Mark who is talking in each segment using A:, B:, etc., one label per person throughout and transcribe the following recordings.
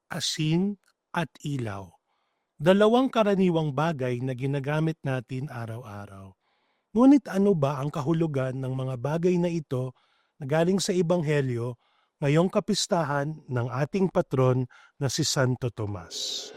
A: asin at ilaw. Dalawang karaniwang bagay na ginagamit natin araw-araw. Ngunit ano ba ang kahulugan ng mga bagay na ito na galing sa Ebanghelyo ngayong kapistahan ng ating patron na si Santo Tomas?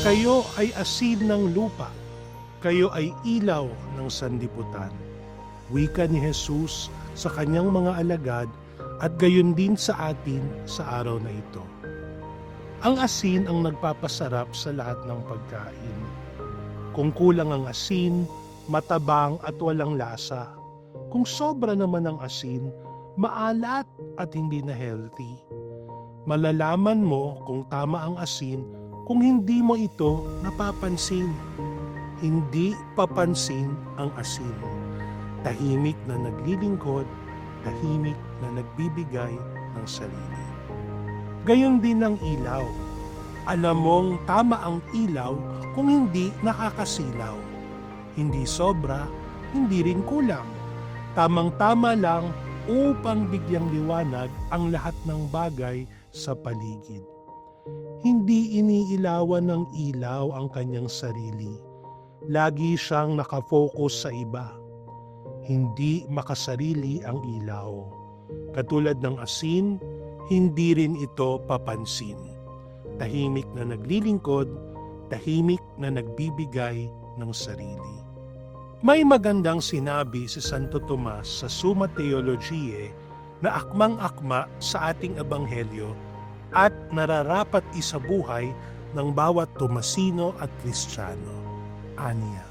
A: Kayo ay asin ng lupa, kayo ay ilaw ng sanlibutan. Wika ni Jesus sa kanyang mga alagad at gayon din sa atin sa araw na ito. Ang asin ang nagpapasarap sa lahat ng pagkain. Kung kulang ang asin, matabang at walang lasa. Kung sobra naman ang asin, maalat at hindi na healthy. Malalaman mo kung tama ang asin kung hindi mo ito napapansin. Hindi papansin ang asin. Tahimik na naglilingkod, tahimik na nagbibigay ng sarili. Gayon din ang ilaw. Alam mong tama ang ilaw kung hindi nakakasilaw. Hindi sobra, hindi rin kulang. Tamang-tama lang upang bigyang liwanag ang lahat ng bagay sa paligid. Hindi iniilawan ng ilaw ang kanyang sarili. Lagi siyang nakafocus sa iba. Hindi makasarili ang ilaw. Katulad ng asin, hindi rin ito papansin. Tahimik na naglilingkod, tahimik na nagbibigay ng sarili. May magandang sinabi si Santo Tomas sa Summa Theologiae na akmang-akma sa ating ebanghelyo at nararapat isabuhay ng bawat Tomasino at Kristiyano. Anya,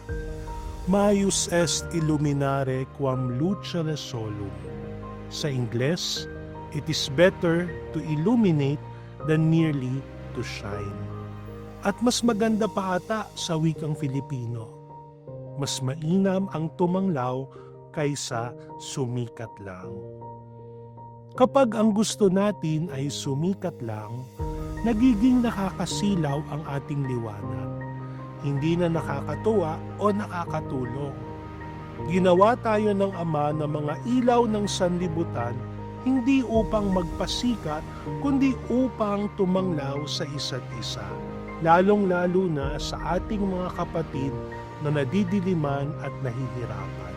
A: maius est illuminare quam lucere solum. Sa Ingles, it is better to illuminate than merely to shine. At mas maganda pa ata sa wikang Filipino. Mas mainam ang tumanglaw kaysa sumikat lang. Kapag ang gusto natin ay sumikat lang, nagiging nakakasilaw ang ating liwanag. Hindi na nakakatuwa o nakakatulong. Ginawa tayo ng Ama ng mga ilaw ng sanlibutan hindi upang magpasikat kundi upang tumanglaw sa isa't isa, lalong-lalo na sa ating mga kapatid na nadidiliman at nahihirapan.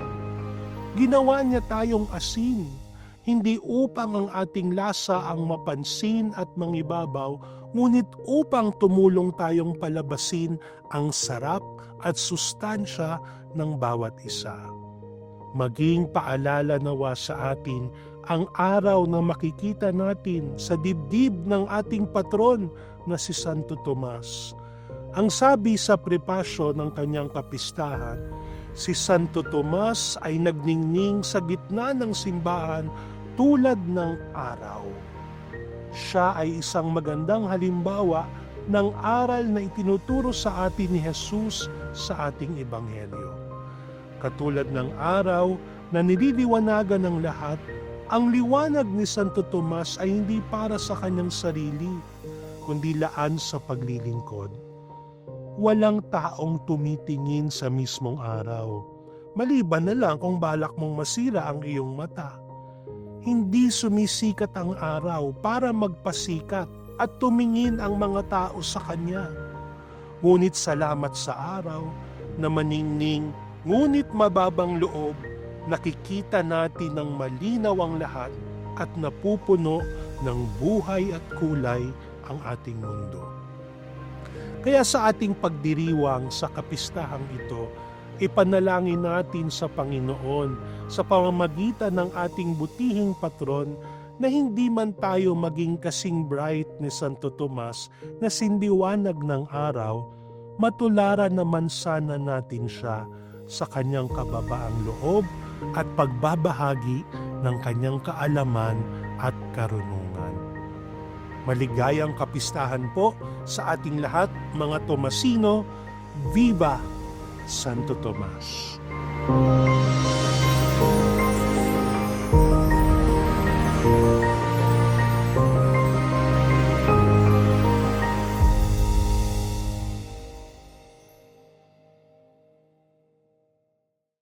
A: Ginawa niya tayong asin, hindi upang ang ating lasa ang mapansin at mangibabaw, ngunit upang tumulong tayong palabasin ang sarap at sustansya ng bawat isa. Maging paalala nawa sa atin ang araw na makikita natin sa dibdib ng ating patron na si Santo Tomas. Ang sabi sa prepasyo ng kanyang kapistahan, si Santo Tomas ay nagningning sa gitna ng simbahan tulad ng araw. Siya ay isang magandang halimbawa ng aral na itinuturo sa atin ni Jesus sa ating ebanghelyo. Katulad ng araw na nililiwanagan ng lahat, ang liwanag ni Santo Tomas ay hindi para sa kanyang sarili, kundi laan sa paglilingkod. Walang taong tumitingin sa mismong araw, maliban na lang kung balak mong masira ang iyong mata. Hindi sumisikat ang araw para magpasikat at tumingin ang mga tao sa kanya. Ngunit salamat sa araw na maningning, ngunit mababang loob, nakikita natin ng malinaw ang lahat at napupuno ng buhay at kulay ang ating mundo. Kaya sa ating pagdiriwang sa kapistahang ito, ipanalangin natin sa Panginoon sa pamamagitan ng ating butihing patron na hindi man tayo maging kasing bright ni Santo Tomas na sindiwanag ng araw, matularan naman sana natin siya sa kanyang kababaang loob at pagbabahagi ng kanyang kaalaman at karunungan. Maligayang kapistahan po sa ating lahat, mga Tomasino. Viva Santo Tomas!